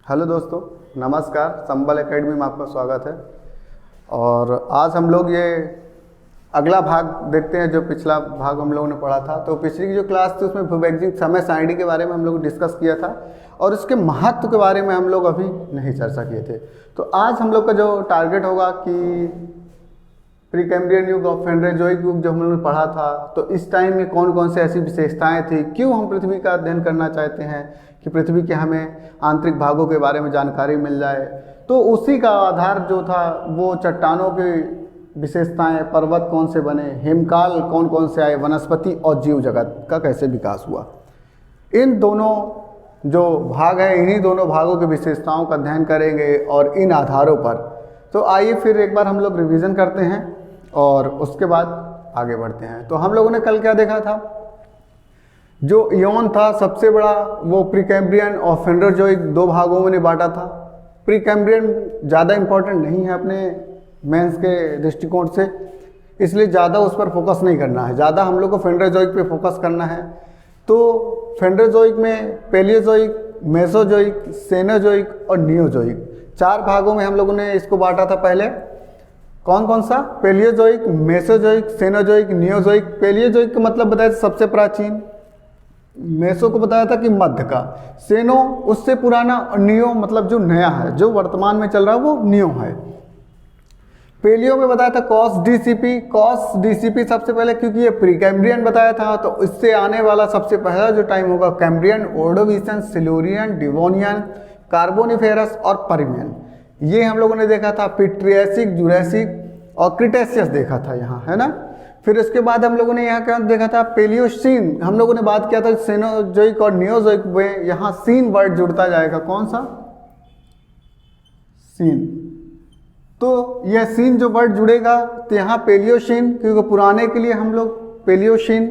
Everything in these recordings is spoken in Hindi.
हेलो दोस्तों, नमस्कार। संबल एकेडमी में आपका स्वागत है। और आज हम लोग ये अगला भाग देखते हैं। जो पिछला भाग हम लोगों ने पढ़ा था, तो पिछली की जो क्लास थी उसमें भूवैज्ञानिक समय सारणी के बारे में हम लोग डिस्कस किया था और उसके महत्व के बारे में हम लोग अभी नहीं चर्चा किए थे। तो आज हम लोग का जो टारगेट होगा कि प्रीकैम्ब्रियन युग और फेनोजोइक युग जो हम लोगों ने पढ़ा था, तो इस टाइम में कौन कौन से ऐसी विशेषताएं थी, क्यों हम पृथ्वी का अध्ययन करना चाहते हैं कि पृथ्वी के हमें आंतरिक भागों के बारे में जानकारी मिल जाए। तो उसी का आधार जो था वो चट्टानों की विशेषताएं, पर्वत कौन से बने, हिमकाल कौन कौन से आए, वनस्पति और जीव जगत का कैसे विकास हुआ। इन दोनों जो भाग हैं, इन्हीं दोनों भागों की विशेषताओं का अध्ययन करेंगे और इन आधारों पर। तो आइए फिर एक बार हम लोग रिवीजन करते हैं और उसके बाद आगे बढ़ते हैं। तो हम लोगों ने कल क्या देखा था, जो इयोन था सबसे बड़ा, वो प्रीकैम्ब्रियन और फेनोजोइक दो भागों में बांटा था। प्रीकैम्ब्रियन ज़्यादा इम्पोर्टेंट नहीं है अपने मेंस के दृष्टिकोण से, इसलिए ज़्यादा उस पर फोकस नहीं करना है, ज़्यादा हम लोग को फेनोजोइक पे फोकस करना है। तो फेनोजोइक में पैलियोजोइक, मेसोजोइक, सेनोजोइक और नियोजोइक चार भागों में हम लोगों ने इसको बांटा था। पहले कौन कौन सा, Palaeozoic, Mesozoic, Cenozoic, Neozoic. Palaeozoic का मतलब बताया था सबसे प्राचीन, मेसो को बताया था कि मध्य का, सेनो उससे पुराना और नियो मतलब जो नया है, जो वर्तमान में चल रहा है वो नियो है। पेलियो में बताया था कॉस डीसीपी। कॉस डीसीपी सबसे पहले, क्योंकि ये प्रीकैम्ब्रियन बताया था, तो इससे आने वाला सबसे पहला जो टाइम होगा Cambrian, Ordovician, Silurian, Devonian, Carboniferous और पर्मियन। ये हम लोगों ने देखा था। फिर ट्रियासिक, जुरासिक और क्रिटेशियस देखा था यहाँ, है ना। फिर उसके बाद हम लोगों ने यहाँ क्या देखा था, पेलियोसीन। हम लोगों ने बात किया था सेनोजोइक और नियोजोइक में, यहाँ सीन वर्ड जुड़ता जाएगा। कौन सा, सीन। तो यह सीन जो वर्ड जुड़ेगा तो यहाँ पेलियोसीन, क्योंकि पुराने के लिए हम लोग पेलियोसीन।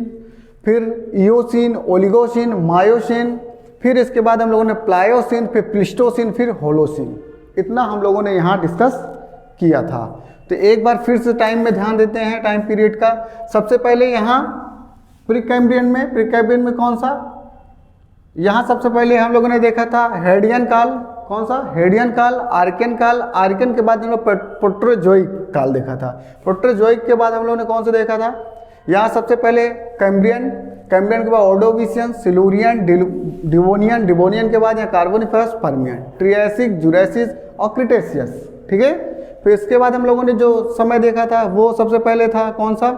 फिर इयोसीन, ओलिगोसीन, मायोसीन। फिर इसके बाद हम लोगों ने प्लायोसीन, फिर प्लिस्टोसीन, फिर होलोसीन। इतना हम लोगों ने यहाँ डिस्कस किया था। तो एक बार फिर से टाइम में ध्यान देते हैं, टाइम पीरियड का। सबसे पहले यहाँ प्रीकैम्ब्रियन में कौन सा, यहाँ सबसे पहले हम लोगों ने देखा था हेडियन काल। कौन सा, हेडियन काल, आर्कियन काल। आर्कियन के बाद हम लोग प्रोटोजोइक काल देखा था। प्रोटोजोइक के बाद हम लोगों ने कौन सा देखा था, यहाँ सबसे पहले कैम्ब्रियन के बाद ऑर्डोविशियन, सिल्यूरियन, डिवोनियन के बाद यहाँ कार्बोनिफेरस, पर्मियन, ट्रियासिक, जुरासिक और क्रिटेशियस। ठीक है। फिर इसके बाद हम लोगों ने जो समय देखा था वो सबसे पहले था कौन सा,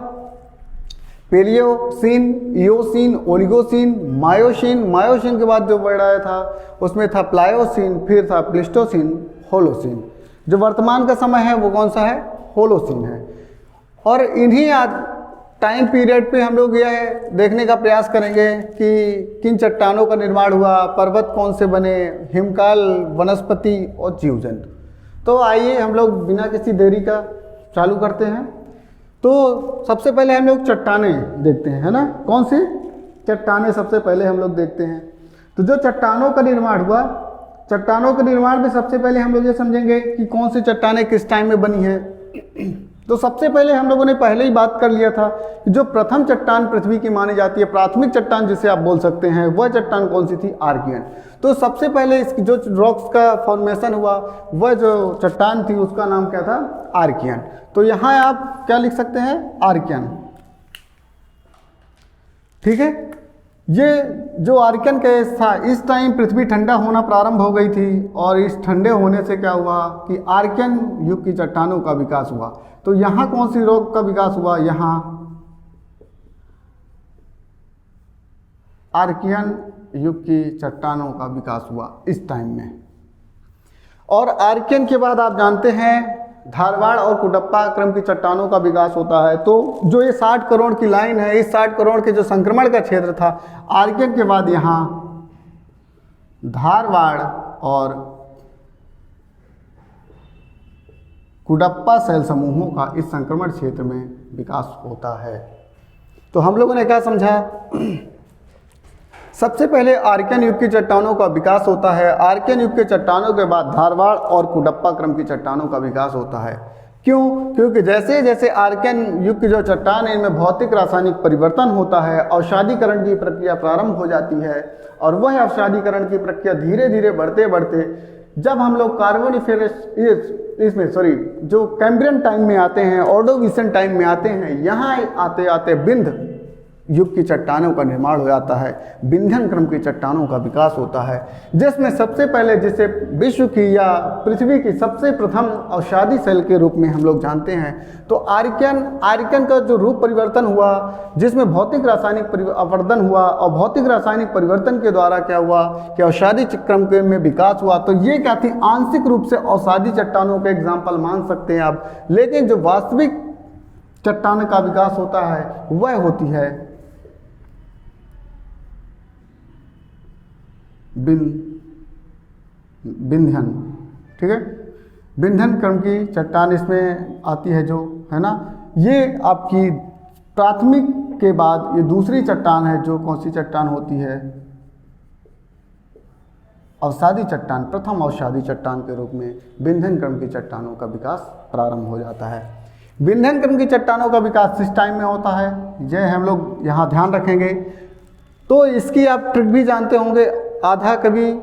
पेलियोसीन, इयोसीन, ओलिगोसीन, मायोसीन के बाद जो वर्ड आया था उसमें था प्लायोसीन, फिर था प्लिस्टोसीन, होलोसीन। जो वर्तमान का समय है वो कौन सा है, होलोसीन है। और इन्हीं टाइम पीरियड पे हम लोग यह देखने का प्रयास करेंगे कि किन चट्टानों का निर्माण हुआ, पर्वत कौन से बने, हिमकाल, वनस्पति और जीव जंतु। तो आइए हम लोग बिना किसी देरी का चालू करते हैं। तो सबसे पहले हम लोग चट्टानें देखते हैं, है ना। कौन सी चट्टानें सबसे पहले हम लोग देखते हैं। तो जो चट्टानों का निर्माण हुआ, चट्टानों के निर्माण में सबसे पहले हम लोग ये समझेंगे कि कौन सी चट्टानें किस टाइम में बनी है। तो सबसे पहले हम लोगों ने पहले ही बात कर लिया था कि जो प्रथम चट्टान पृथ्वी की मानी जाती है, प्राथमिक चट्टान जिसे आप बोल सकते हैं, वह चट्टान कौन सी थी, आर्कियन। तो सबसे पहले इसकी जो रॉक्स का फॉर्मेशन हुआ, वह जो चट्टान थी उसका नाम क्या था, आर्कियन। तो यहाँ आप क्या लिख सकते हैं, आर्कियन। ठीक है। ये जो आर्कियन केस था, इस टाइम पृथ्वी ठंडा होना प्रारंभ हो गई थी और इस ठंडे होने से क्या हुआ कि आर्कियन युग की चट्टानों का विकास हुआ। तो यहाँ कौन सी रॉक का विकास हुआ, यहाँ आर्कियन युग की चट्टानों का विकास हुआ इस टाइम में। और आर्कियन के बाद आप जानते हैं धारवाड़ और कुडप्पा क्रम की चट्टानों का विकास होता है। तो जो ये 60 करोड़ की लाइन है, इस 60 करोड़ के जो संक्रमण का क्षेत्र था, आर्कियन के बाद यहाँ धारवाड़ और कुडप्पा शैल समूहों का इस संक्रमण क्षेत्र में विकास होता है। तो हम लोगों ने क्या समझा, सबसे पहले आर्कियन युग की चट्टानों का विकास होता है। आर्कियन युग के चट्टानों के बाद धारवाड़ और कुडप्पा क्रम की चट्टानों का विकास होता है। क्यों, क्योंकि जैसे जैसे आर्कियन युग की जो चट्टान है, इनमें भौतिक रासायनिक परिवर्तन होता है, अवसादीकरण की प्रक्रिया प्रारंभ हो जाती है और वह अवसादीकरण की प्रक्रिया धीरे धीरे बढ़ते बढ़ते जब हम लोग कार्बोनिफेरस इसमें सॉरी जो कैम्ब्रियन टाइम में आते हैं, ऑर्डोविशियन टाइम में आते हैं, यहाँ आते आते बिंद युग की चट्टानों का निर्माण हो जाता है, विंध्यन क्रम की चट्टानों का विकास होता है, जिसमें सबसे पहले जिसे विश्व की या पृथ्वी की सबसे प्रथम अवसादी सेल के रूप में हम लोग जानते हैं। तो आर्कियन का जो रूप परिवर्तन हुआ, जिसमें भौतिक रासायनिक परिवर्तन हुआ, और भौतिक रासायनिक परिवर्तन के द्वारा क्या हुआ कि अवसादी क्रम के में विकास हुआ। तो ये क्या थी, आंशिक रूप से अवसादी चट्टानों के एग्जाम्पल मान सकते हैं आप, लेकिन जो वास्तविक चट्टान का विकास होता है वह होती है विंध्यन। ठीक है, विंध्यन क्रम की चट्टान इसमें आती है जो है ना, ये आपकी प्राथमिक के बाद ये दूसरी चट्टान है जो कौन सी चट्टान होती है, अवसादी चट्टान, प्रथम अवसादी चट्टान के रूप में विंध्यन क्रम की चट्टानों का विकास प्रारंभ हो जाता है। विंध्यन क्रम की चट्टानों का विकास किस टाइम में होता है, यह हम लोग यहाँ ध्यान रखेंगे। तो इसकी आप ट्रिक भी जानते होंगे, आधा कभी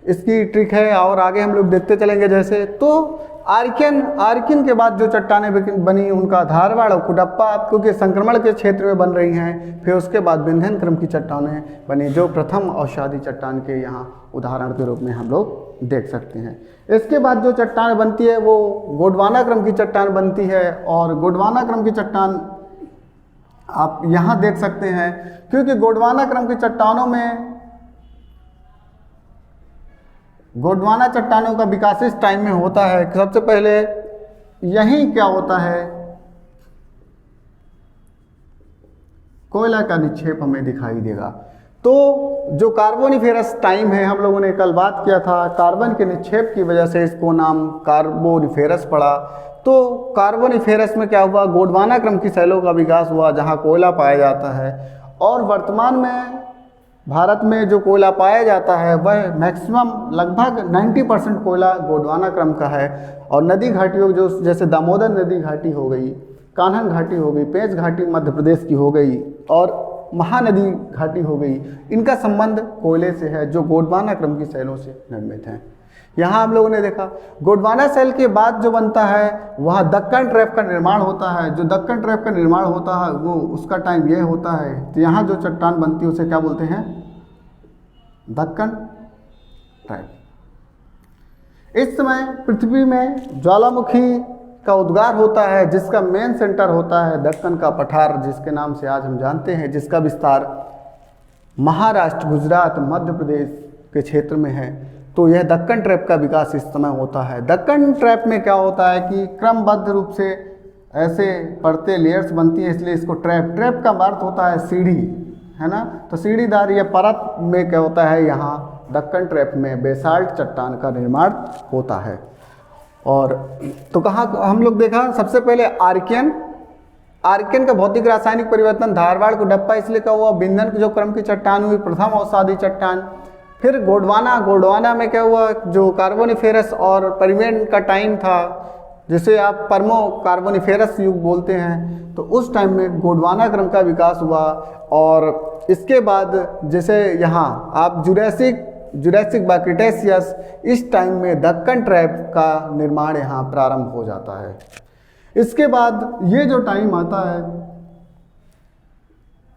इसकी ट्रिक है और आगे हम लोग देखते चलेंगे। जैसे तो आर्कियन के बाद जो चट्टानें बनी उनका धारवाड़ और कुडप्पा क्योंकि संक्रमण के क्षेत्र में बन रही हैं, फिर उसके बाद विंध्यन क्रम की चट्टानें बनी जो प्रथम अवसादी चट्टान के यहाँ उदाहरण के रूप में हम लोग देख सकते हैं। इसके बाद जो चट्टान बनती है वो गोंडवाना क्रम की चट्टान बनती है, और गोंडवाना क्रम की चट्टान आप यहाँ देख सकते हैं क्योंकि गोंडवाना क्रम की चट्टानों में गोंडवाना चट्टानों का विकास इस टाइम में होता है। सबसे पहले यहीं क्या होता है, कोयला का निक्षेप हमें दिखाई देगा। तो जो कार्बोनिफेरस टाइम है, हम लोगों ने कल बात किया था, कार्बन के निक्षेप की वजह से इसको नाम कार्बोनिफेरस पड़ा। तो कार्बोनिफेरस में क्या हुआ, गोंडवाना क्रम की शैलों का विकास हुआ जहाँ कोयला पाया जाता है, और वर्तमान में भारत में जो कोयला पाया जाता है वह मैक्सिमम लगभग 90% कोयला गोंडवाना क्रम का है। और नदी घाटियों जो जैसे दामोदर नदी घाटी हो गई, कान्हन घाटी हो गई, पेंच घाटी मध्य प्रदेश की हो गई, और महानदी घाटी हो गई, इनका संबंध कोयले से है जो गोंडवाना क्रम की शैलों से निर्मित हैं। यहाँ हम लोगों ने देखा गोंडवाना शैल के बाद जो बनता है वहाँ दक्कन ट्रैप का निर्माण होता है। जो दक्कन ट्रैप का निर्माण होता है वो उसका टाइम यह होता है, तो यहाँ जो चट्टान बनती है उसे क्या बोलते हैं, दक्कन ट्रैप। इस समय पृथ्वी में ज्वालामुखी का उद्गार होता है जिसका मेन सेंटर होता है दक्कन का पठार, जिसके नाम से आज हम जानते हैं, जिसका विस्तार महाराष्ट्र, गुजरात, मध्य प्रदेश के क्षेत्र में है। तो यह दक्कन ट्रैप का विकास इस समय होता है। दक्कन ट्रैप में क्या होता है कि क्रमबद्ध रूप से ऐसे परतें लेयर्स बनती है, इसलिए इसको ट्रैप का अर्थ होता है सीढ़ी, है ना। तो सीढ़ीदार या परत में क्या होता है, यहाँ दक्कन ट्रैप में बेसाल्ट चट्टान का निर्माण होता है। और तो कहाँ हम लोग देखा, सबसे पहले आर्कियन का भौतिक रासायनिक परिवर्तन, धारवाड़ को डप्पा इसलिए का हुआ, विंध्यन जो क्रम की चट्टान हुई प्रथम अवसादी चट्टान। फिर गोंडवाना में क्या हुआ, जो कार्बोनिफेरस और परमियन का टाइम था जिसे आप पर्मो कार्बोनिफेरस युग बोलते हैं, तो उस टाइम में गोंडवाना क्रम का विकास हुआ। और इसके बाद जैसे यहाँ आप जुरैसिक व क्रिटेशियस, इस टाइम में दक्कन ट्रैप का निर्माण यहाँ प्रारंभ हो जाता है। इसके बाद ये जो टाइम आता है,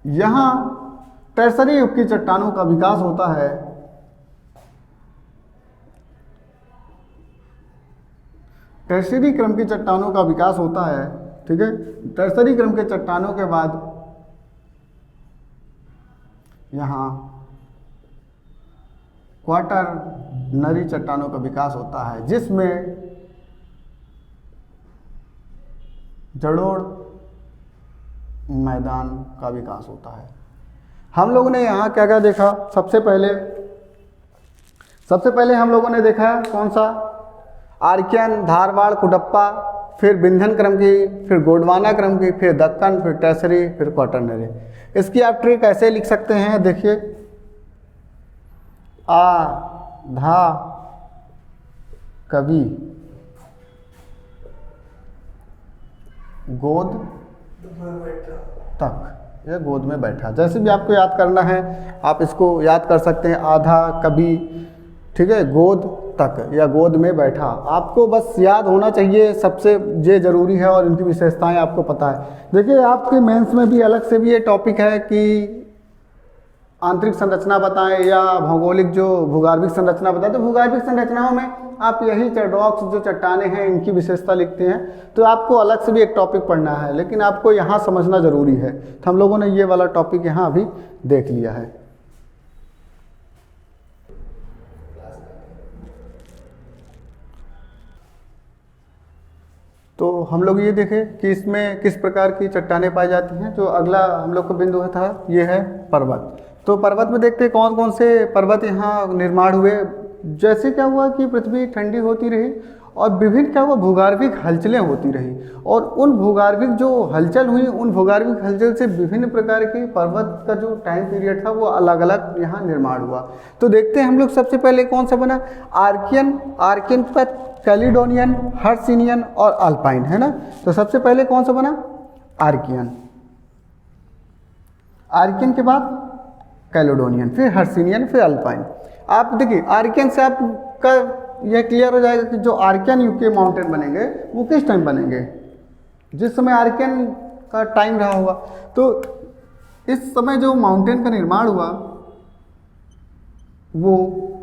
यहाँ टर्सरी युग की चट्टानों का विकास होता है। टर्सरी क्रम की चट्टानों का विकास होता है, ठीक है। टर्सरी क्रम के चट्टानों के बाद यहाँ क्वाटरनरी चट्टानों का विकास होता है, जिसमें जड़ोड़ मैदान का विकास होता है। हम लोगों ने यहाँ क्या क्या देखा, सबसे पहले हम लोगों ने देखा कौन सा, आर्कियन, धारवाड़, कुडप्पा, फिर विंध्यन क्रम की, फिर गोंडवाना क्रम की, फिर दक्कन, फिर टर्सरी, फिर क्वाटरनरी। इसकी आप ट्रिक ऐसे लिख सकते हैं, देखिए, आधा कवि गोद तक, यह गोद में बैठा, जैसे भी आपको याद करना है आप इसको याद कर सकते हैं। आधा कवि, ठीक है, गोद तक या गोद में बैठा। आपको बस याद होना चाहिए, सबसे ये ज़रूरी है, और इनकी विशेषताएं आपको पता है। देखिए आपके मेंस में भी अलग से भी ये टॉपिक है कि आंतरिक संरचना बताएं या भौगोलिक जो भूगर्भिक संरचना बताएं। तो भूगर्भिक संरचनाओं में आप यही रॉक्स जो चट्टाने हैं इनकी विशेषता लिखते हैं, तो आपको अलग से भी एक टॉपिक पढ़ना है, लेकिन आपको यहाँ समझना ज़रूरी है। तो हम लोगों ने ये वाला टॉपिक यहाँ अभी देख लिया है। तो हम लोग ये देखें कि इसमें किस प्रकार की चट्टानें पाई जाती हैं। जो अगला हम लोग का बिंदु था ये है पर्वत। तो पर्वत में देखते हैं कौन कौन से पर्वत यहाँ निर्माण हुए। जैसे क्या हुआ कि पृथ्वी ठंडी होती रही और विभिन्न क्या हुआ भूगर्भिक हलचलें होती रही, और उन भूगर्भिक जो हलचल हुई उन भूगर्भिक हलचल से विभिन्न प्रकार के पर्वत का जो टाइम पीरियड था वो अलग अलग यहाँ निर्माण हुआ। तो देखते हैं हम लोग सबसे पहले कौन सा बना, आर्कियन, आर्कियन के बाद कैलिडोनियन, हर्सिनियन और अल्पाइन, है ना। तो सबसे पहले कौन सा बना, आर्कियन। आर्कियन के बाद कैलिडोनियन, फिर हर्सिनियन, फिर अल्पाइन। आप देखिए आर्कियन से आपका यह क्लियर हो जाएगा कि जो आर्कियन युग के माउंटेन बनेंगे वो किस टाइम बनेंगे, जिस समय आर्कियन का टाइम रहा होगा। तो इस समय जो माउंटेन का निर्माण हुआ वो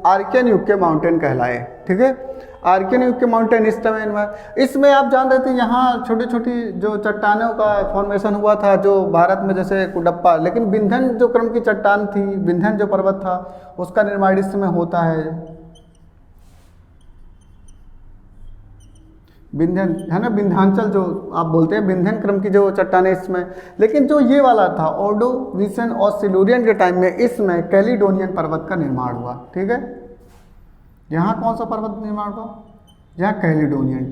आर्कियन युग के माउंटेन कहलाए, ठीक है। आर्कियन युग के माउंटेन इस समय इसमें आप जान रहे थे यहाँ छोटी छोटी जो चट्टानों का फॉर्मेशन हुआ था जो भारत में जैसे कुडप्पा, लेकिन विंध्यन जो क्रम की चट्टान थी, विंध्यन जो पर्वत था उसका निर्माण इस समय होता है। विंध्यन है ना, विंध्याचल जो आप बोलते हैं, विंध्यन क्रम की जो चट्टानें इसमें। लेकिन जो ये वाला था ऑर्डोविशियन और सिल्यूरियन के टाइम में इसमें कैलिडोनियन पर्वत का निर्माण हुआ, ठीक है। यहाँ कौन सा पर्वत निर्माण हुआ, यहाँ कैलिडोनियन।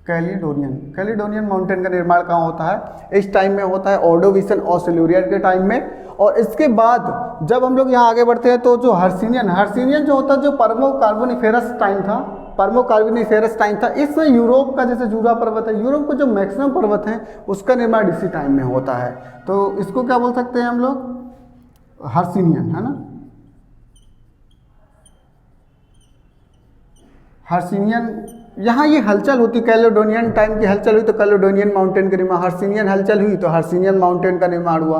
कैलिडोनियन माउंटेन का निर्माण कहाँ होता है, इस टाइम में होता है ऑर्डोविशियन और सिल्यूरियन के टाइम में। और इसके बाद जब हम लोग यहाँ आगे बढ़ते हैं तो जो हर्सिनियन जो होता है जो पर्मो कार्बोनिफेरस टाइम था, पर्मो कार्बोनिफेरस टाइम था, इसमें यूरोप का जैसे जूरा पर्वत है, यूरोप का जो मैक्सिमम पर्वत है उसका निर्माण इसी टाइम में होता है। तो इसको क्या बोल सकते हैं हम लोग, हर्सिनियन, है ना। हर्सिनियन यहाँ ये हलचल होती, कैलिडोनियन टाइम की हलचल हुई तो कैलिडोनियन माउंटेन का निर्माण, हर्सिनियन हलचल हुई तो हर्सिनियन माउंटेन का निर्माण हुआ।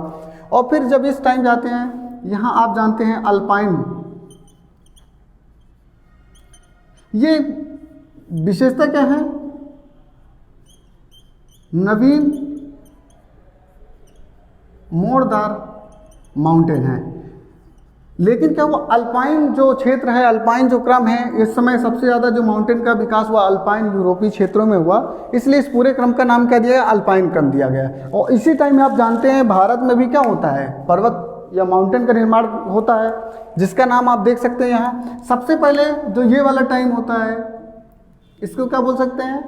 और फिर जब इस टाइम जाते हैं यहाँ आप जानते हैं अल्पाइन, ये विशेषता क्या है, नवीन मोड़दार माउंटेन है। लेकिन क्या हुआ, अल्पाइन जो क्षेत्र है, अल्पाइन जो क्रम है, इस समय सबसे ज़्यादा जो माउंटेन का विकास हुआ अल्पाइन यूरोपीय क्षेत्रों में हुआ, इसलिए इस पूरे क्रम का नाम क्या दिया गया, अल्पाइन क्रम दिया गया। और इसी टाइम में आप जानते हैं भारत में भी क्या होता है, पर्वत या माउंटेन का निर्माण होता है, जिसका नाम आप देख सकते हैं यहाँ। सबसे पहले जो ये वाला टाइम होता है इसको क्या बोल सकते हैं,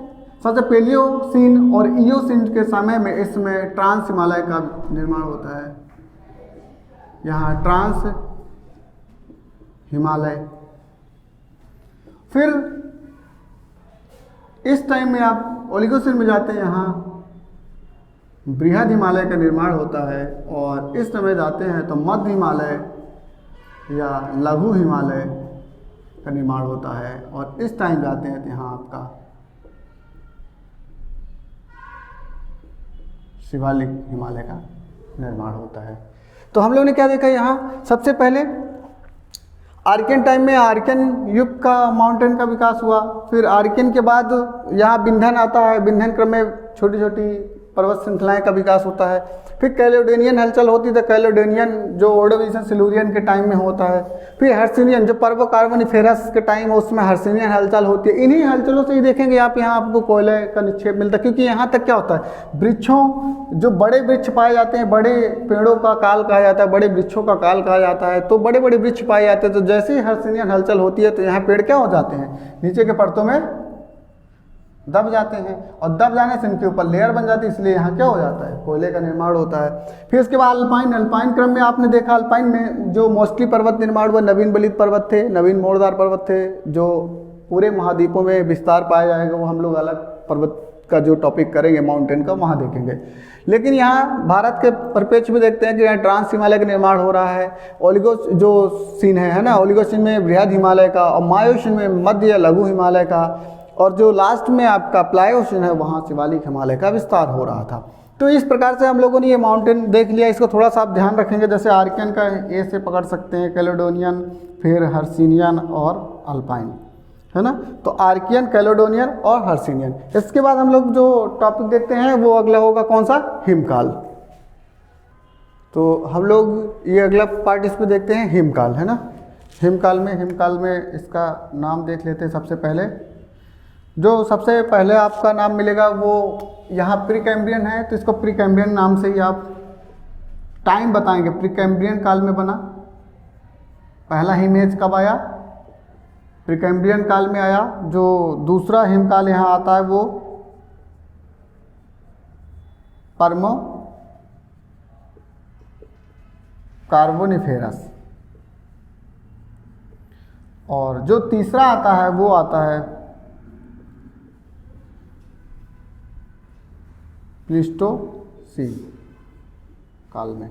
सबसे पेलियोसीन और इयोसीन के समय में इसमें ट्रांस हिमालय का निर्माण होता है। यहाँ ट्रांस हिमालय। फिर इस टाइम में आप ओलिगोसीन में जाते हैं, यहाँ बृहद हिमालय का निर्माण होता है। और इस समय जाते हैं तो मध्य हिमालय या लघु हिमालय का निर्माण होता है। और इस टाइम जाते हैं तो यहाँ आपका शिवालिक हिमालय का निर्माण होता है। तो हम लोगों ने क्या देखा यहाँ, सबसे पहले आर्कियन टाइम में आर्कियन युग का माउंटेन का विकास हुआ। फिर आर्कियन के बाद यहाँ विंध्यन आता है, विंध्यन क्रम में छोटी छोटी पर्वत श्रृंखलाएं का विकास होता है। फिर कैलिडोनियन हलचल होती है, कैलिडोनियन जो ऑर्डोविशियन सिल्यूरियन के टाइम में होता है। फिर हर्सिनियन जो पर्व कार्बोनिफेरस के टाइम है उसमें हर्सिनियन हलचल होती है। इन्हीं हलचलों से ही देखेंगे आप, यहाँ आपको कोयले का निक्षेप मिलता है, क्योंकि यहाँ तक क्या होता है, वृक्षों जो बड़े वृक्ष पाए जाते हैं, बड़े पेड़ों का काल कहा जाता है, बड़े वृक्षों का काल कहा जाता है, तो बड़े बड़े वृक्ष पाए जाते हैं। तो जैसे ही हर्सिनियन हलचल होती है तो यहाँ पेड़ क्या हो जाते हैं, नीचे के परतों में दब जाते हैं, और दब जाने से इनके ऊपर लेयर बन जाती है, इसलिए यहाँ क्या हो जाता है, कोयले का निर्माण होता है। फिर इसके बाद अल्पाइन क्रम में आपने देखा, अल्पाइन में जो मोस्टली पर्वत निर्माण हुआ नवीन बलित पर्वत थे, नवीन मोड़दार पर्वत थे, जो पूरे महाद्वीपों में विस्तार पाया जाएगा, वो हम लोग अलग पर्वत का जो टॉपिक करेंगे माउंटेन का, वहाँ देखेंगे। लेकिन यहाँ भारत के परिप्रेक्ष्य में देखते हैं कि यहाँ ट्रांस हिमालय का निर्माण हो रहा है। ओलिगो जो सीन है ना, ओलिगोसीन में बृहद हिमालय का, और मायोसीन में मध्य या लघु हिमालय का, और जो लास्ट में आपका प्लायोसीन है वहाँ शिवालिक हिमालय का विस्तार हो रहा था। तो इस प्रकार से हम लोगों ने ये माउंटेन देख लिया। इसको थोड़ा सा आप ध्यान रखेंगे, जैसे आर्कियन का ए से पकड़ सकते हैं, कैलेडोनियन, फिर हर्सिनियन और अल्पाइन, है ना। तो आर्कियन, कैलेडोनियन और हर्सिनियन। इसके बाद हम लोग जो टॉपिक देखते हैं वो अगला होगा कौन सा, हिमकाल। तो हम लोग ये अगला पार्ट इसमें देखते हैं हिमकाल, है ना। हिमकाल में इसका नाम देख लेते हैं। सबसे पहले जो सबसे पहले आपका नाम मिलेगा वो यहाँ प्रीकैम्ब्रियन है, तो इसको प्रीकैम्ब्रियन नाम से ही आप टाइम बताएंगे। प्रीकैम्ब्रियन काल में बना, पहला हिमएज कब आया, प्रीकैम्ब्रियन काल में आया। जो दूसरा हिमकाल यहाँ आता है वो पर्मो कार्बोनिफेरस, और जो तीसरा आता है वो आता है प्लीस्टोसीन काल में।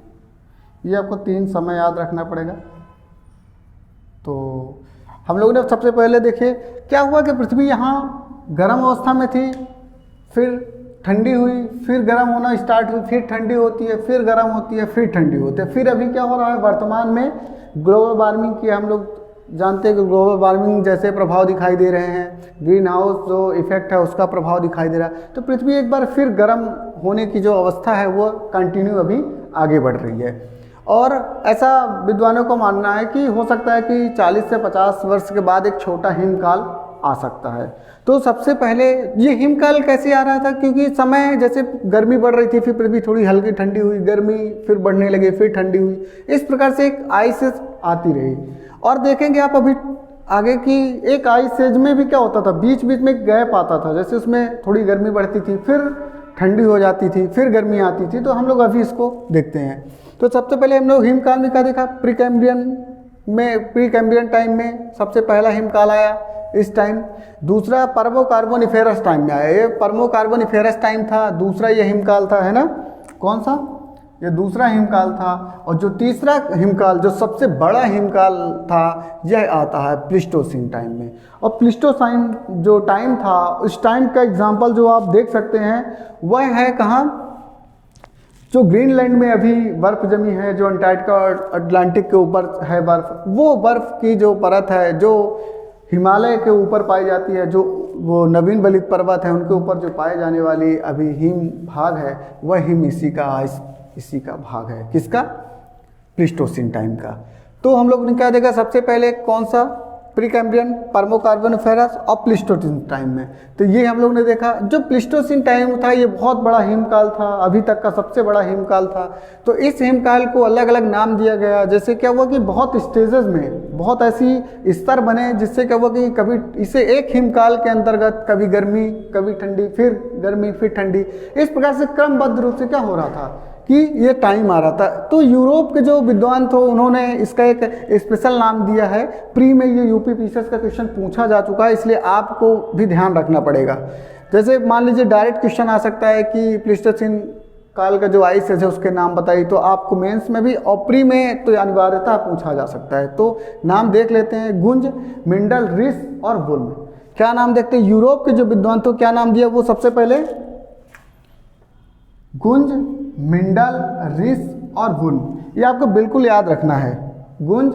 ये आपको 3 समय याद रखना पड़ेगा। तो हम लोगों ने सबसे पहले देखिए क्या हुआ कि पृथ्वी यहाँ गर्म अवस्था में थी, फिर ठंडी हुई, फिर गर्म होना स्टार्ट हुई, फिर ठंडी होती है, फिर गर्म होती है, फिर ठंडी होती है। फिर अभी क्या हो रहा है, वर्तमान में ग्लोबल वार्मिंग की हम लोग जानते हैं कि ग्लोबल वार्मिंग जैसे प्रभाव दिखाई दे रहे हैं, ग्रीन हाउस जो इफेक्ट है उसका प्रभाव दिखाई दे रहा है। तो पृथ्वी एक बार फिर गर्म होने की जो अवस्था है वो कंटिन्यू अभी आगे बढ़ रही है। और ऐसा विद्वानों को मानना है कि हो सकता है कि 40 से 50 वर्ष के बाद एक छोटा हिमकाल आ सकता है। तो सबसे पहले ये हिमकाल कैसे आ रहा था, क्योंकि समय जैसे गर्मी बढ़ रही थी, फिर पृथ्वी थोड़ी हल्की ठंडी हुई, गर्मी फिर बढ़ने लगी, फिर ठंडी हुई, इस प्रकार से एक आइस एज आती रही। और देखेंगे आप अभी आगे की एक आइस एज में भी क्या होता था, बीच बीच में गैप आता था, जैसे उसमें थोड़ी गर्मी बढ़ती थी, फिर ठंडी हो जाती थी, फिर गर्मी आती थी। तो हम लोग अभी इसको देखते हैं। तो सबसे पहले हम लोग हिमकाल में क्या देखा, प्रीकैम्ब्रियन टाइम में सबसे पहला हिमकाल आया इस टाइम। दूसरा पर्मो कार्बोनिफेरस टाइम में आया, ये पर्मो कार्बोनिफेरस टाइम था, दूसरा ये हिमकाल था, है ना। कौन सा, ये दूसरा हिमकाल था। और जो तीसरा हिमकाल जो सबसे बड़ा हिमकाल था यह आता है प्लीस्टोसीन टाइम में। और प्लीस्टोसीन जो टाइम था, उस टाइम का एग्जाम्पल जो आप देख सकते हैं वह है कहाँ, जो ग्रीनलैंड में अभी बर्फ जमी है, जो अंटार्कटिका और अटलांटिक के ऊपर है बर्फ, वो बर्फ की जो परत है जो हिमालय के ऊपर पाई जाती है, जो वो नवीन बलित पर्वत है उनके ऊपर जो पाए जाने वाली अभी हिम भाग है, वह हिम इसी का भाग है। किसका, प्लीस्टोसीन टाइम का। तो हम लोग ने क्या देखा, सबसे पहले कौन सा, प्रीकैम्ब्रियन, पर्मो कार्बोनिफेरस और प्लीस्टोसीन टाइम में। तो ये हम लोग ने देखा। जो प्लीस्टोसीन टाइम था ये बहुत बड़ा हिमकाल था, अभी तक का सबसे बड़ा हिमकाल था। तो इस हिमकाल को अलग अलग नाम दिया गया। जैसे क्या हुआ कि बहुत स्टेजेस में बहुत ऐसी स्तर बने, जिससे क्या हुआ कि कभी इसे एक हिमकाल के अंतर्गत कभी गर्मी, कभी ठंडी, फिर गर्मी, फिर ठंडी, इस प्रकार से क्रमबद्ध रूप से क्या हो रहा था कि ये टाइम आ रहा था। तो यूरोप के जो विद्वान थे उन्होंने इसका एक स्पेशल नाम दिया है। प्री में ये यूपी पीसीएस का क्वेश्चन पूछा जा चुका है, इसलिए आपको भी ध्यान रखना पड़ेगा। जैसे मान लीजिए डायरेक्ट क्वेश्चन आ सकता है कि प्लीस्टोसीन काल का जो आइस है उसके नाम बताइए, तो आपको मेंस में भी और प्री में तो अनिवार्यता पूछा जा सकता है। तो नाम देख लेते हैं, गुंज, मिंडल, रिस और वुल्म। क्या नाम देखते हैं, यूरोप के जो विद्वान थे क्या नाम दिया, वो सबसे पहले गुंज, मिंडल, रिस और वुल्म। ये आपको बिल्कुल याद रखना है, गुंज,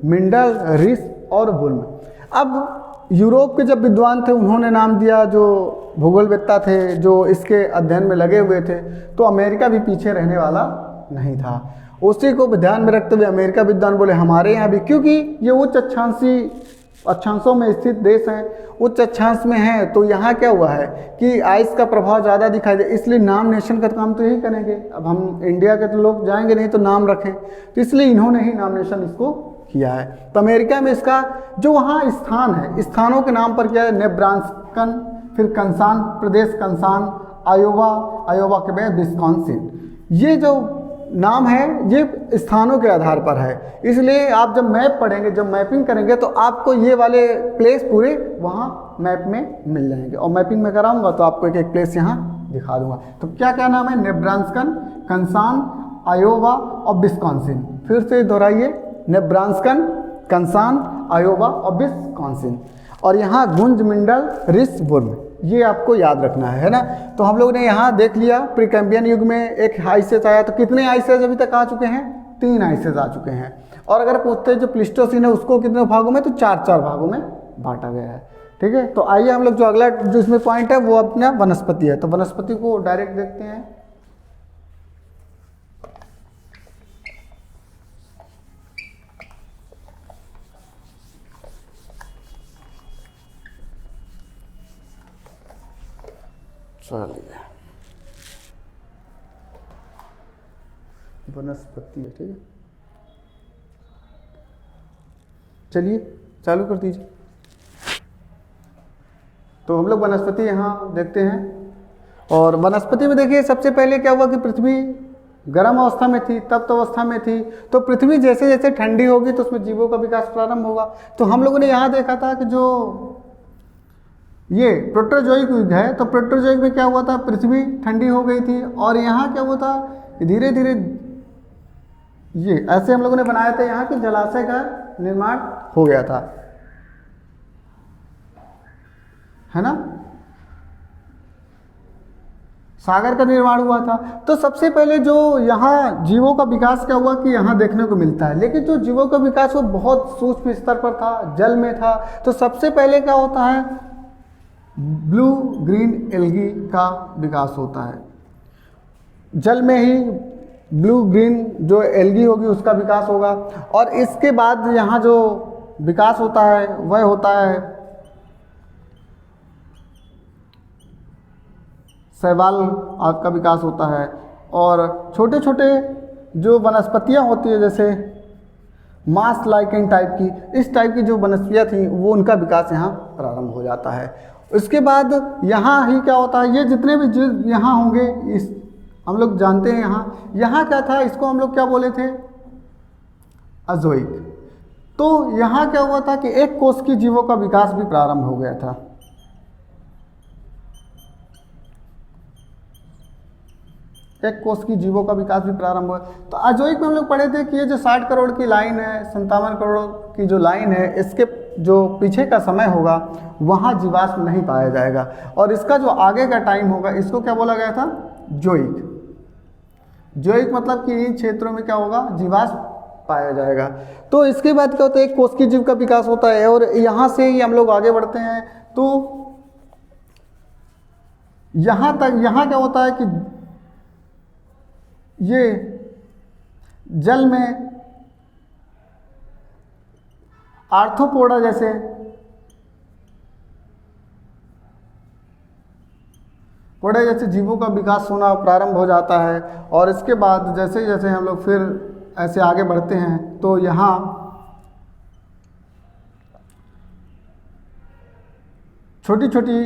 मिंडल, रिस और वुल्म। अब यूरोप के जब विद्वान थे उन्होंने नाम दिया, जो भूगोलवेत्ता थे जो इसके अध्ययन में लगे हुए थे, तो अमेरिका भी पीछे रहने वाला नहीं था। उसी को ध्यान में रखते हुए अमेरिका विद्वान बोले हमारे यहाँ भी, क्योंकि ये उच्च अक्षांशों में स्थित देश हैं, उच्च अक्षांश में है, तो यहाँ क्या हुआ है कि आइस का प्रभाव ज़्यादा दिखाई दे, इसलिए नामनेशन का काम तो यही करेंगे। अब हम इंडिया के तो लोग जाएंगे नहीं तो नाम रखें, तो इसलिए इन्होंने ही नामनेशन इसको किया है। तो अमेरिका में इसका जो वहाँ स्थान है, स्थानों के नाम पर क्या है, नेब्रास्कन, फिर कंसान प्रदेश, कंसान, आयोवा के बाद विस्कॉन्सिन, ये जो नाम है ये स्थानों के आधार पर है। इसलिए आप जब मैप पढ़ेंगे, जब मैपिंग करेंगे, तो आपको ये वाले प्लेस पूरे वहाँ मैप में मिल जाएंगे, और मैपिंग में कराऊंगा तो आपको एक एक प्लेस यहाँ दिखा दूंगा। तो क्या क्या नाम है? नेब्रास्का, कंसान, आयोवा और विस्कॉन्सिन। फिर से दोहराइए, नेब्रास्का, कंसान, आयोवा और विस्कॉन्सिन। और यहाँ गुंज, मिंडल, रिस, वुर्म, ये आपको याद रखना है ना। तो हम लोग ने यहाँ देख लिया प्रीकैम्बियन युग में एक आइसेज आया, तो कितने आइसेज अभी तक आ चुके हैं? 3 आइसेज आ चुके हैं। और अगर पूछते हैं जो प्लीस्टोसीन है उसको कितने भागों में, तो 4 भागों में बांटा गया है। ठीक है, तो आइए हम लोग जो अगला जो इसमें पॉइंट है वो अपना वनस्पति है। तो वनस्पति को डायरेक्ट देखते हैं। चलिए, वनस्पति, ठीक है, चलिए चालू कर दीजिए। तो हम लोग वनस्पति यहाँ देखते हैं, और वनस्पति में देखिए सबसे पहले क्या हुआ कि पृथ्वी गर्म अवस्था में थी, तप्त अवस्था में थी। तो पृथ्वी जैसे जैसे ठंडी होगी तो उसमें जीवों का विकास प्रारंभ होगा। तो हम लोगों ने यहाँ देखा था कि जो ये प्रोटोजोइक युग है, तो प्रोटोजोइक में क्या हुआ था, पृथ्वी ठंडी हो गई थी, और यहाँ क्या हुआ था, धीरे धीरे ये ऐसे हम लोगों ने बनाया था यहाँ कि जलाशय का निर्माण हो गया था, है ना, सागर का निर्माण हुआ था। तो सबसे पहले जो यहाँ जीवों का विकास क्या हुआ कि यहाँ देखने को मिलता है, लेकिन जो जीवों का विकास वो बहुत सूक्ष्म स्तर पर था, जल में था। तो सबसे पहले क्या होता है, ब्लू ग्रीन एल्गी का विकास होता है, जल में ही ब्लू ग्रीन जो एल्गी होगी उसका विकास होगा। और इसके बाद यहाँ जो विकास होता है वह होता है शैवाल आदि का विकास होता है। और छोटे छोटे जो वनस्पतियाँ होती है जैसे मास लाइकेन टाइप की, इस टाइप की जो वनस्पतियाँ थी वो उनका विकास यहाँ प्रारंभ हो जाता है। उसके बाद यहाँ ही क्या होता है, ये जितने भी जीव यहाँ होंगे इस हम लोग जानते हैं यहाँ क्या था, इसको हम लोग क्या बोले थे, अजोइक। तो यहाँ क्या हुआ था कि एक कोष की जीवों का विकास भी प्रारंभ हो गया था। एक कोष की जीवों का विकास भी प्रारंभ हुआ। तो अजोइक में हम लोग पढ़े थे कि ये जो 60 करोड़ की लाइन है, 57 करोड़ की जो लाइन है, इसके जो पीछे का समय होगा वहाँ जीवाश्म नहीं पाया जाएगा, और इसका जो आगे का टाइम होगा इसको क्या बोला गया था, जोइक। जोइक मतलब कि इन क्षेत्रों में क्या होगा, जीवाश्म पाया जाएगा। तो इसके बाद क्या होता है, एक कोष की जीव का विकास होता है, और यहाँ से ही हम लोग आगे बढ़ते हैं। तो यहाँ तक यहाँ क्या होता है कि ये जल में आर्थ्रोपोडा जैसे जीवों का विकास होना प्रारंभ हो जाता है। और इसके बाद जैसे जैसे हम लोग फिर ऐसे आगे बढ़ते हैं तो यहाँ छोटी छोटी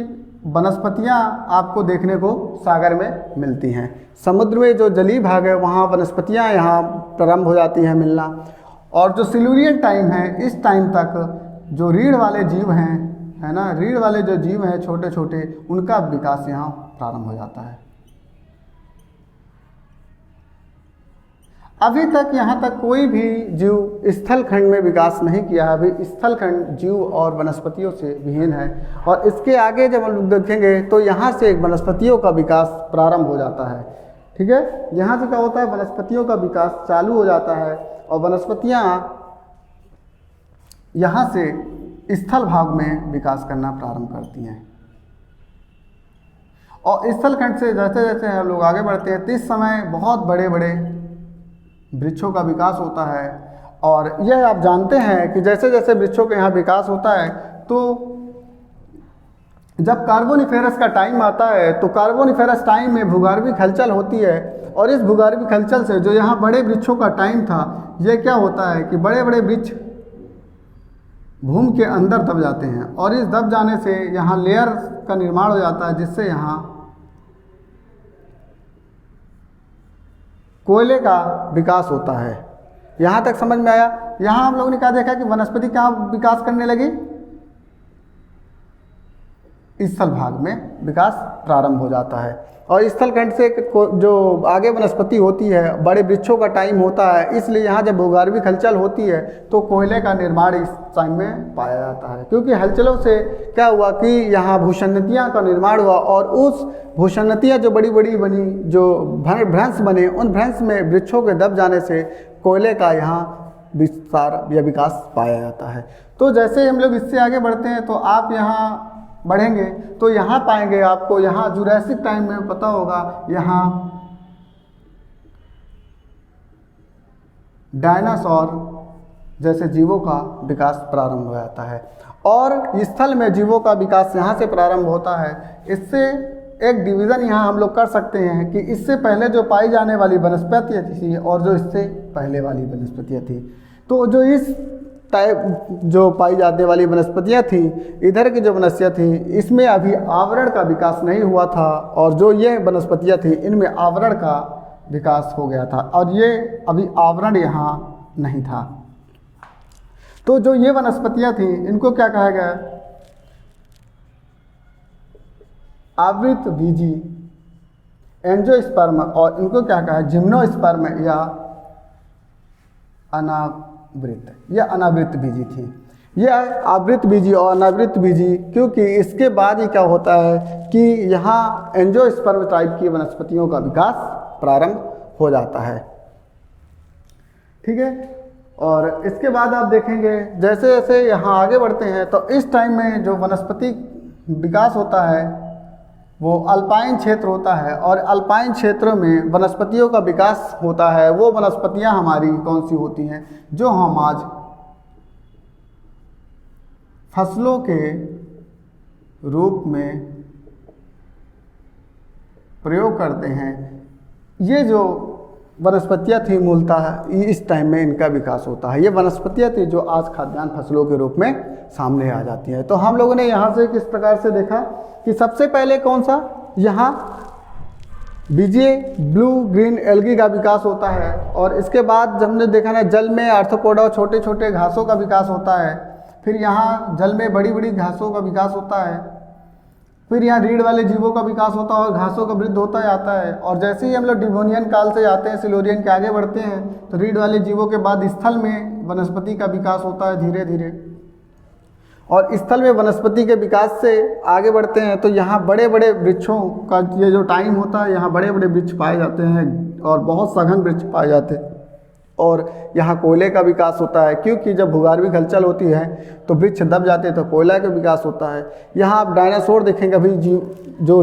वनस्पतियाँ आपको देखने को सागर में मिलती हैं। समुद्र में जो जलीय भाग है वहाँ वनस्पतियाँ यहाँ प्रारंभ हो जाती हैं मिलना। और जो सिल्यूरियन टाइम है, इस टाइम तक जो रीढ़ वाले जीव हैं, है ना, रीढ़ वाले जो जीव हैं छोटे छोटे, उनका विकास यहाँ प्रारंभ हो जाता है। अभी तक यहाँ तक कोई भी जीव स्थल खंड में विकास नहीं किया है। अभी स्थल खंड जीव और वनस्पतियों से विहीन है। और इसके आगे जब हम लोग देखेंगे तो यहाँ से वनस्पतियों का विकास प्रारंभ हो जाता है। ठीक है, यहाँ से क्या होता है, वनस्पतियों का विकास चालू हो जाता है, और वनस्पतियाँ यहाँ से स्थल भाग में विकास करना प्रारंभ करती हैं। और स्थल खंड से जैसे जैसे हम लोग आगे बढ़ते हैं तो इस समय बहुत बड़े बड़े वृक्षों का विकास होता है। और यह आप जानते हैं कि जैसे जैसे वृक्षों के यहाँ विकास होता है तो जब कार्बोनिफेरस का टाइम आता है तो कार्बोनिफेरस टाइम में भूगर्भीय हलचल होती है। और इस भूगर्भीय हलचल से जो यहाँ बड़े वृक्षों का टाइम था, ये क्या होता है कि बड़े बड़े वृक्ष भूमि के अंदर दब जाते हैं, और इस दब जाने से यहाँ लेयर का निर्माण हो जाता है, जिससे यहाँ कोयले का विकास होता है। यहाँ तक समझ में आया। यहाँ हम लोगों ने क्या देखा कि वनस्पति क्या विकास करने लगी, स्थल भाग में विकास प्रारंभ हो जाता है। और स्थल खंड से जो आगे वनस्पति होती है, बड़े वृक्षों का टाइम होता है, इसलिए यहाँ जब भूगर्भीय हलचल होती है तो कोयले का निर्माण इस टाइम में पाया जाता है। क्योंकि हलचलों से क्या हुआ कि यहाँ भूसन्नतियाँ का निर्माण हुआ और उस भूसन्नतियाँ जो बड़ी बड़ी बनी, जो भ्रंश बने, उन भ्रंश में वृक्षों के दब जाने से कोयले का यहाँ विस्तार या विकास पाया जाता है। तो जैसे हम लोग इससे आगे बढ़ते हैं तो आप यहाँ बढ़ेंगे तो यहाँ पाएंगे, आपको यहाँ जुरासिक टाइम में पता होगा, यहाँ डायनासोर जैसे जीवों का विकास प्रारंभ हो जाता है। और स्थल में जीवों का विकास यहाँ से प्रारंभ होता है। इससे एक डिवीज़न यहाँ हम लोग कर सकते हैं कि इससे पहले जो पाई जाने वाली वनस्पतियाँ थी और जो इससे पहले वाली वनस्पतियाँ थी। तो जो इस टाइप जो पाई जाने वाली वनस्पतियाँ थी, इधर की जो वनस्पतियाँ थी, इसमें अभी आवरण का विकास नहीं हुआ था, और जो ये वनस्पतियाँ थी इनमें आवरण का विकास हो गया था, और ये अभी आवरण यहाँ नहीं था। तो जो ये वनस्पतियाँ थी इनको क्या कहा गया? आवृत बीजी एंजियोस्पर्म, और इनको क्या कहा है? जिम्नोस्पर्म या अनावृत या अनावृत बीजी थी। यह आवृत बीजी और अनावृत बीजी, क्योंकि इसके बाद ही क्या होता है कि यहाँ एंजियोस्पर्म टाइप की वनस्पतियों का विकास प्रारंभ हो जाता है। ठीक है। और इसके बाद आप देखेंगे जैसे जैसे यहाँ आगे बढ़ते हैं तो इस टाइम में जो वनस्पति विकास होता है वो अल्पाइन क्षेत्र होता है, और अल्पाइन क्षेत्रों में वनस्पतियों का विकास होता है। वो वनस्पतियाँ हमारी कौन सी होती हैं जो हम आज फसलों के रूप में प्रयोग करते हैं। ये जो वनस्पतियाँ थी मूलतः इस टाइम में इनका विकास होता है। ये वनस्पतियाँ थी जो आज खाद्यान्न फसलों के रूप में सामने आ जाती हैं। तो हम लोगों ने यहाँ से किस प्रकार से देखा कि सबसे पहले कौन सा, यहाँ बीजीय ब्लू ग्रीन एल्गी का विकास होता है, और इसके बाद जब हमने देखा ना जल में आर्थ्रोपोडा छोटे छोटे घासों का विकास होता है, फिर यहाँ जल में बड़ी बड़ी घासों का विकास होता है, फिर यहाँ रीढ़ वाले जीवों का विकास होता है और घासों का वृद्धि होता जाता है। और जैसे ही हम लोग डिवोनियन काल से जाते हैं, सिल्यूरियन के आगे बढ़ते हैं, तो रीढ़ वाले जीवों के बाद स्थल में वनस्पति का विकास होता है धीरे धीरे, और स्थल में वनस्पति के विकास से आगे बढ़ते हैं तो यहाँ बड़े बड़े वृक्षों का ये जो टाइम होता है, यहाँ बड़े बड़े वृक्ष पाए जाते हैं और बहुत सघन वृक्ष पाए जाते हैं, और यहाँ कोयले का विकास होता है। क्योंकि जब भूगर्भीय हलचल होती है तो वृक्ष दब जाते हैं तो कोयला का विकास होता है। यहाँ आप डायनासोर देखेंगे, अभी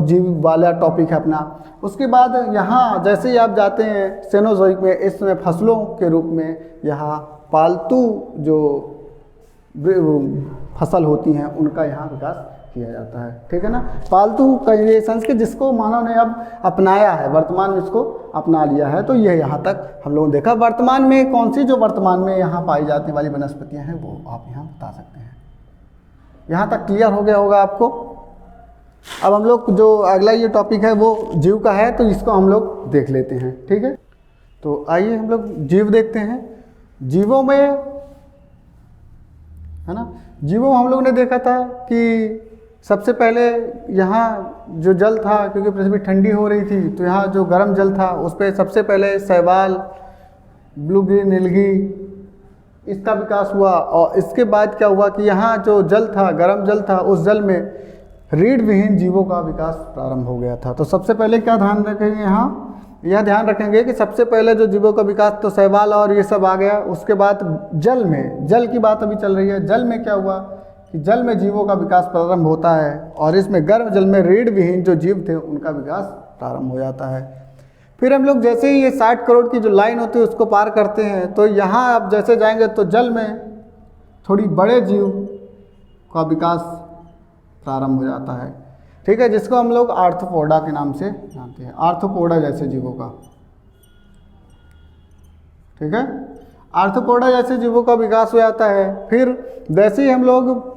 जीव वाला टॉपिक है अपना। उसके बाद यहाँ जैसे ही आप जाते हैं सेनोजोइक में, इसमें फसलों के रूप में यहाँ पालतू जो फसल होती हैं उनका यहाँ विकास किया जाता है। ठीक है ना। पालतू का ये संस्कृत जिसको मानव ने अब अपनाया है, वर्तमान में इसको अपना लिया है, तो ये यहाँ तक हम लोगों ने देखा। वर्तमान में कौन सी जो वर्तमान में यहाँ पाई जाने वाली वनस्पतियाँ हैं वो आप यहाँ बता सकते हैं। यहाँ तक क्लियर हो गया होगा आपको। अब हम लोग जो अगला ये टॉपिक है वो जीव का है, तो इसको हम लोग देख लेते हैं। ठीक है। तो आइए हम लोग जीव देखते हैं। जीवों में है ना, जीवों हम लोग ने देखा था कि सबसे पहले यहाँ जो जल था, क्योंकि पृथ्वी ठंडी हो रही थी तो यहाँ जो गर्म जल था उस पर सबसे पहले शैवाल, ब्लू ग्रीन एल्गी, इसका विकास हुआ। और इसके बाद क्या हुआ कि यहाँ जो जल था, गर्म जल था, उस जल में रीढ़ विहीन जीवों का विकास प्रारंभ हो गया था। तो सबसे पहले क्या ध्यान रखेंगे, यहाँ यह ध्यान रखेंगे कि सबसे पहले जो जीवों का विकास तो शैवाल और ये सब आ गया। उसके बाद जल में, जल की बात अभी चल रही है, जल में क्या हुआ कि जल में जीवों का विकास प्रारंभ होता है, और इसमें गर्म जल में रीढ़ विहीन जो जीव थे उनका विकास प्रारंभ हो जाता है। फिर हम लोग जैसे ही ये 60 करोड़ की जो लाइन होती है उसको पार करते हैं तो यहाँ आप जैसे जाएंगे तो जल में थोड़ी बड़े जीव का विकास प्रारंभ हो जाता है। ठीक है, जिसको हम लोग आर्थ्रोपोडा के नाम से जानते हैं, आर्थ्रोपोडा जैसे जीवों का। ठीक है, आर्थ्रोपोडा जैसे जीवों का विकास हो जाता है। फिर वैसे ही हम लोग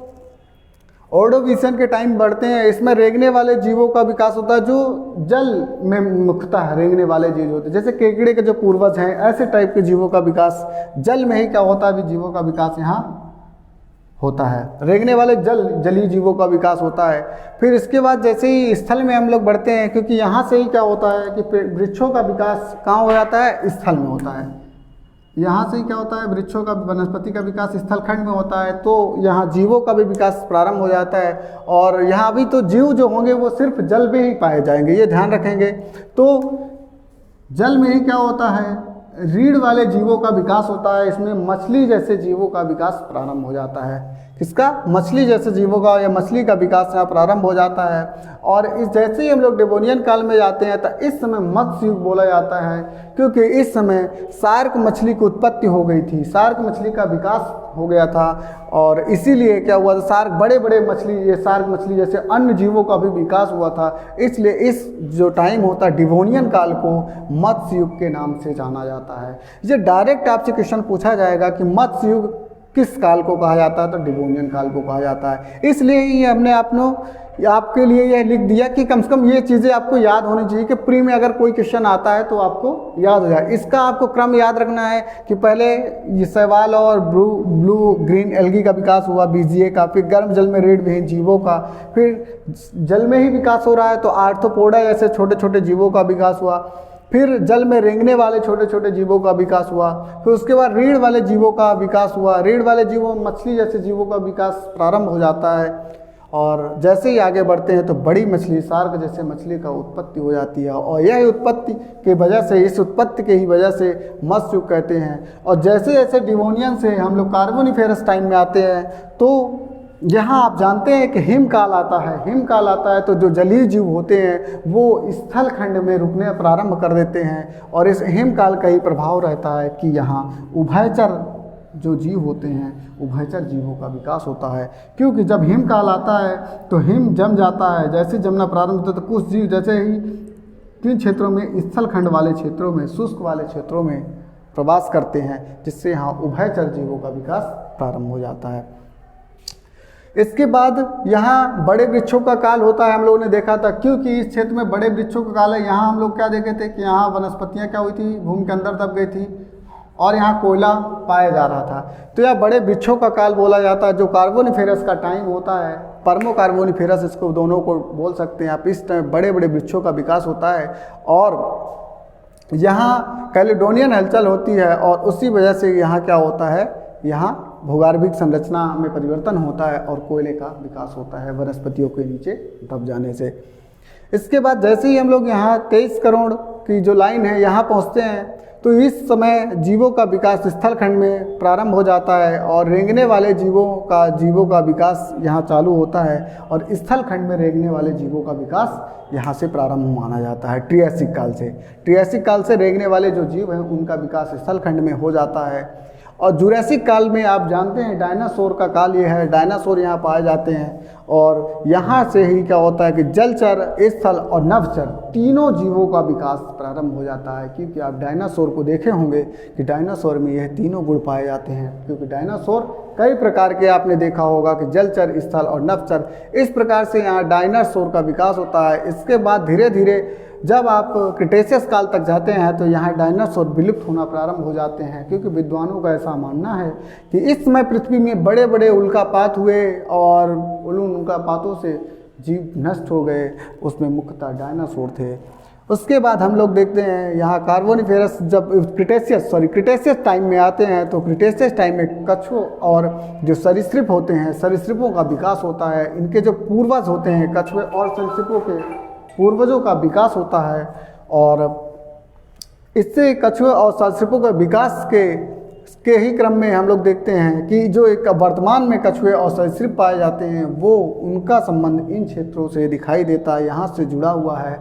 ऑर्डोविशन के टाइम बढ़ते हैं, इसमें रेंगने वाले जीवों का विकास होता है, जो जल में मुख्यतः रेंगने वाले जीव होते हैं। जैसे केकड़े के जो पूर्वज हैं, ऐसे टाइप के जीवों का विकास जल में ही क्या होता है, भी जीवों का विकास यहाँ होता है। रेंगने वाले जलीय जीवों का विकास होता है। फिर इसके बाद जैसे ही स्थल में हम लोग बढ़ते हैं, क्योंकि यहाँ से ही क्या होता है कि वृक्षों का विकास कहाँ हो जाता है, स्थल में होता है। यहाँ से ही क्या होता है, वृक्षों का, वनस्पति का विकास स्थल खंड में होता है। तो यहाँ जीवों का भी विकास प्रारंभ हो जाता है। और यहाँ भी तो जीव जो होंगे वो सिर्फ जल में ही पाए जाएंगे, ये ध्यान रखेंगे। तो जल में ही क्या होता है, रीढ़ वाले जीवों का विकास होता है। इसमें मछली जैसे जीवों का विकास प्रारंभ हो जाता है। किसका, मछली जैसे जीवों का या मछली का विकास यहाँ प्रारंभ हो जाता है। और इस जैसे ही हम लोग डेवोनियन काल में जाते हैं तो इस समय मत्स्य युग बोला जाता है, क्योंकि इस समय शार्क मछली की उत्पत्ति हो गई थी, शार्क मछली का विकास हो गया था। और इसीलिए क्या हुआ था, शार्क बड़े बड़े मछली, ये शार्क मछली जैसे अन्य जीवों का भी विकास हुआ था। इसलिए इस जो टाइम होता है डेवोनियन काल को मत्स्य युग के नाम से जाना जाता है। ये डायरेक्ट आपसे क्वेश्चन पूछा जाएगा कि मत्स्य युग किस काल को कहा जाता है, तो डेवोनियन काल को कहा जाता है। इसलिए ही हमने आपके लिए यह लिख दिया कि कम से कम ये चीज़ें आपको याद होनी चाहिए कि प्री में अगर कोई क्वेश्चन आता है तो आपको याद हो जाए। इसका आपको क्रम याद रखना है कि पहले ये शैवाल और ब्लू ग्रीन एल्गी का विकास हुआ, बीजीए का, फिर गर्म जल में रीढ़ विहीन जीवों का, फिर जल में ही विकास हो रहा है तो आर्थ्रोपोडा जैसे छोटे छोटे जीवों का विकास हुआ, फिर जल में रेंगने वाले छोटे छोटे जीवों का विकास हुआ, फिर उसके बाद रीढ़ वाले जीवों का विकास हुआ। रीढ़ वाले जीवों, मछली जैसे जीवों का विकास प्रारंभ हो जाता है। और जैसे ही आगे बढ़ते हैं तो बड़ी मछली, शार्क जैसे मछली का उत्पत्ति हो जाती है। और यह उत्पत्ति के वजह से, इस उत्पत्ति के ही वजह से मत्स्य युग कहते हैं। और जैसे जैसे डिवोनियन से हम लोग कार्बोनिफेरस टाइम में आते हैं तो यहाँ आप जानते हैं कि हिमकाल आता है। हिमकाल आता है तो जो जलीय जीव होते हैं वो स्थल खंड में रुकने प्रारंभ कर देते हैं। और इस हिमकाल का ही प्रभाव रहता है कि यहाँ उभयचर जो जीव होते हैं, उभयचर जीवों का विकास होता है। क्योंकि जब हिमकाल आता है तो हिम जम जाता है। जैसे जमना प्रारंभ होता है तो कुछ जीव जैसे ही किन क्षेत्रों में, स्थल खंड वाले क्षेत्रों में, शुष्क वाले क्षेत्रों में प्रवास करते हैं, जिससे यहाँ उभयचर जीवों का विकास प्रारंभ हो जाता है। इसके बाद यहाँ बड़े वृक्षों का काल होता है, हम लोगों ने देखा था। क्योंकि इस क्षेत्र में बड़े वृक्षों का काल है, यहाँ हम लोग क्या देखे थे कि यहाँ वनस्पतियाँ क्या हुई थी, भूमि के अंदर दब गई थी और यहाँ कोयला पाया जा रहा था। तो यह बड़े वृक्षों का काल बोला जाता है, जो कार्बोनिफेरस का टाइम होता है, परमो कार्बोनिफेरस इसको दोनों को बोल सकते हैं आप। इस टाइम बड़े बड़े वृक्षों का विकास होता है और यहाँ कैलेडोनियन हलचल होती है। और उसी वजह से यहाँ क्या होता है, यहाँ भूगर्भिक संरचना में परिवर्तन होता है और कोयले का विकास होता है वनस्पतियों के नीचे दब जाने से। इसके बाद जैसे ही हम लोग यहाँ 23 करोड़ की जो लाइन है यहाँ पहुँचते हैं तो इस समय जीवों का विकास स्थल खंड में प्रारंभ हो जाता है और रेंगने वाले जीवों का विकास यहाँ चालू होता है। और स्थल खंड में रेंगने वाले जीवों का विकास यहाँ से प्रारंभ माना जाता है ट्रियासिक काल से। ट्रियासिक काल से रेंगने वाले जो जीव हैं उनका विकास स्थल खंड में हो जाता है। और जुरासिक काल में आप जानते हैं डायनासोर का काल ये है, डायनासोर यहाँ पाए जाते हैं। और यहाँ से ही क्या होता है कि जलचर, स्थल और नभचर तीनों जीवों का विकास प्रारंभ हो जाता है। क्योंकि आप डायनासोर को देखे होंगे कि डायनासोर में यह तीनों गुण पाए जाते हैं। क्योंकि डायनासोर कई प्रकार के आपने देखा होगा कि जलचर, स्थल और नभचर, इस प्रकार से यहाँ डायनासोर का विकास होता है। इसके बाद धीरे धीरे जब आप क्रिटेशियस काल तक जाते हैं तो यहाँ डायनासोर विलुप्त होना प्रारंभ हो जाते हैं। क्योंकि विद्वानों का ऐसा मानना है कि इस समय पृथ्वी में बड़े बड़े उल्कापात हुए और उन उल्कापातों से जीव नष्ट हो गए, उसमें मुख्यतः डायनासोर थे। उसके बाद हम लोग देखते हैं यहाँ कार्बोनिफेरस, जब क्रिटेशियस टाइम में आते हैं तो क्रिटेशियस टाइम में कछुओं और जो सरीसृप होते हैं, सरीसृपों का विकास होता है। इनके जो पूर्वज होते हैं, कछुए और सरीसृपों के पूर्वजों का विकास होता है। और इससे कछुए और सरीसृपों के विकास के ही क्रम में हम लोग देखते हैं कि जो एक वर्तमान में कछुए और सरीसृप पाए जाते हैं वो उनका संबंध इन क्षेत्रों से दिखाई देता है, यहाँ से जुड़ा हुआ है।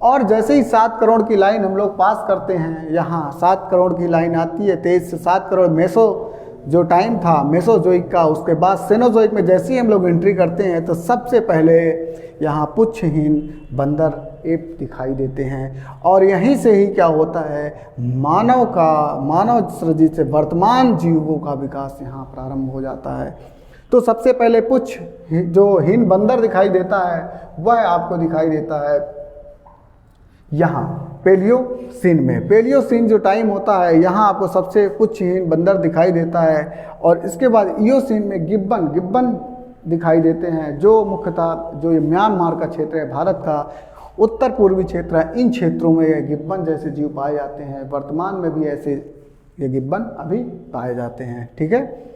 और जैसे ही 7 करोड़ की लाइन हम लोग पास करते हैं, यहाँ 7 करोड़ की लाइन आती है, 23 से 7 करोड़ मेसो जो टाइम था मेसोजोइक का, उसके बाद सेनोजोइक में जैसे ही हम लोग एंट्री करते हैं तो सबसे पहले यहाँ पुच्छहीन बंदर एप दिखाई देते हैं। और यहीं से ही क्या होता है, मानव सृजित से वर्तमान जीवों का विकास यहाँ प्रारंभ हो जाता है। तो सबसे पहले पुच्छ जो हीन बंदर दिखाई देता है वह आपको दिखाई देता है यहाँ। पेलियोसिन में। पेलियोसिन जो टाइम होता है यहाँ आपको सबसे पुच्छहीन बंदर दिखाई देता है, और इसके बाद इयोसिन में गिब्बन दिखाई देते हैं, जो मुख्यतः जो ये म्यांमार का क्षेत्र है, भारत का उत्तर पूर्वी क्षेत्र है, इन क्षेत्रों में ये गिब्बन जैसे जीव पाए जाते हैं। वर्तमान में भी ऐसे ये गिब्बन अभी पाए जाते हैं। ठीक है,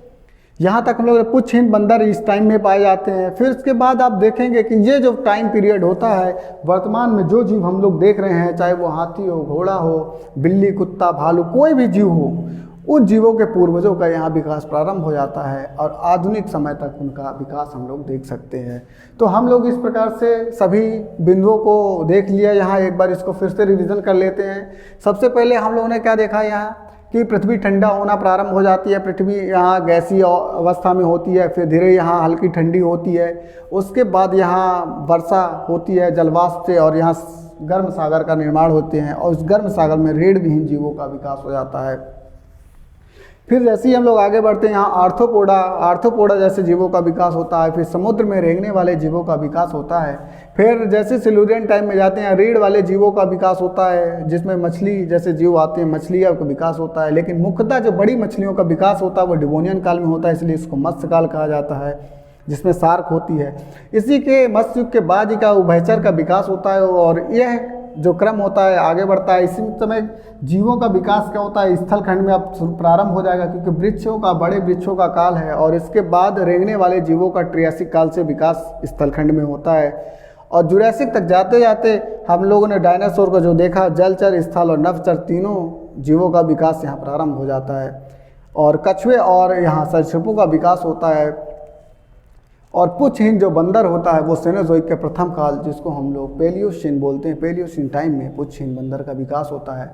यहाँ तक हम लोग पुच्छहीन बंदर इस टाइम में पाए जाते हैं। फिर उसके बाद आप देखेंगे कि ये जो टाइम पीरियड होता है, वर्तमान में जो जीव हम लोग देख रहे हैं, चाहे वो हाथी हो, घोड़ा हो, बिल्ली, कुत्ता, भालू, कोई भी जीव हो, उन जीवों के पूर्वजों का यहाँ विकास प्रारंभ हो जाता है और आधुनिक समय तक उनका विकास हम लोग देख सकते हैं। तो हम लोग इस प्रकार से सभी बिंदुओं को देख लिया। यहाँ एक बार इसको फिर से रिवीजन कर लेते हैं। सबसे पहले हम लोगों ने क्या देखा यहाँ कि पृथ्वी ठंडा होना प्रारंभ हो जाती है, पृथ्वी यहाँ गैसीय अवस्था में होती है, फिर धीरे यहाँ हल्की ठंडी होती है, उसके बाद यहाँ वर्षा होती है जलवाष्प से, और यहाँ गर्म सागर का निर्माण होते हैं, और उस गर्म सागर में रीढ़ विहीन जीवों का विकास हो जाता है। फिर जैसे ही हम लोग आगे बढ़ते हैं, यहाँ आर्थ्रोपोडा जैसे जीवों का विकास होता है। फिर समुद्र में रेंगने वाले जीवों का विकास होता है। फिर जैसे सिल्यूरियन टाइम में जाते हैं, रीढ़ वाले जीवों का विकास होता है, जिसमें मछली जैसे जीव आते हैं, मछलियों का विकास होता है। लेकिन मुख्यतः जो बड़ी मछलियों का विकास होता है वो डिवोनियन काल में होता है, इसलिए इसको मत्स्य काल कहा जाता है, जिसमें शार्क होती है। इसी के मत्स्य युग के बाद ही का उभयचर का विकास होता है, और यह जो क्रम होता है आगे बढ़ता है। इसी समय जीवों का विकास क्या होता है, स्थल खंड में अब प्रारंभ हो जाएगा, क्योंकि वृक्षों का, बड़े वृक्षों का काल है, और इसके बाद रेंगने वाले जीवों का ट्रियासिक काल से विकास स्थल खंड में होता है। और जुरासिक तक जाते जाते हम लोगों ने डायनासोर को जो देखा, जलचर, स्थल और नभचर तीनों जीवों का विकास यहाँ प्रारंभ हो जाता है, और कछुए और यहाँ सरीसृपों का विकास होता है। और पुच्छहीन जो बंदर होता है वो सेनोजोइक के प्रथम काल, जिसको हम लोग पेलियोसिन बोलते हैं, पेलियोसिन टाइम में पुच्छहीन बंदर का विकास होता है।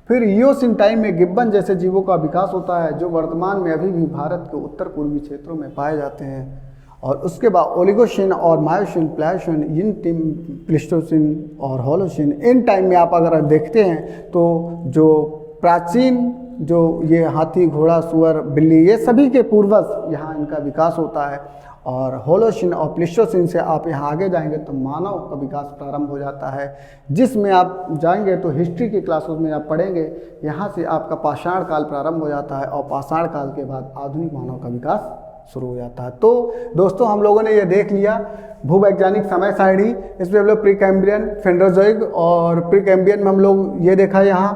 फिर इयोसिन टाइम में गिब्बन जैसे जीवों का विकास होता है, जो वर्तमान में अभी भी भारत के उत्तर पूर्वी क्षेत्रों में पाए जाते हैं। और उसके बाद ओलिगोसिन और मायोसिन, प्लायोसिन, इन टीम, प्लिस्टोसिन और होलोसिन, इन टाइम में आप अगर देखते हैं तो जो प्राचीन जो ये हाथी, घोड़ा, सुअर, बिल्ली, ये सभी के पूर्वज यहाँ इनका विकास होता है। और होलोसिन और प्लिस्टोसिन से आप यहाँ आगे जाएंगे तो मानव का विकास प्रारंभ हो जाता है, जिसमें आप जाएंगे तो हिस्ट्री की क्लासेस में आप पढ़ेंगे। यहाँ से आपका पाषाण काल प्रारंभ हो जाता है, और पाषाण काल के बाद आधुनिक मानव का विकास शुरू हो जाता है। तो दोस्तों हम लोगों ने ये देख लिया भूवैज्ञानिक समय सारणी। इसमें हम लोग प्री कैम्ब्रियन, फेनोजोइक और प्री कैम्ब्रियन में हम लोग ये देखा यहाँ,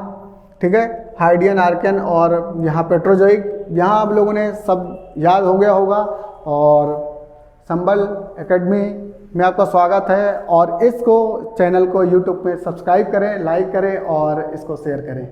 ठीक है, हाइडियन, आर्कियन और यहाँ पेट्रोजोइक। यहाँ आप लोगों ने सब याद हो गया होगा। और संबल एकेडमी में आपका स्वागत है, और इसको चैनल को यूट्यूब पे सब्सक्राइब करें, लाइक करें और इसको शेयर करें।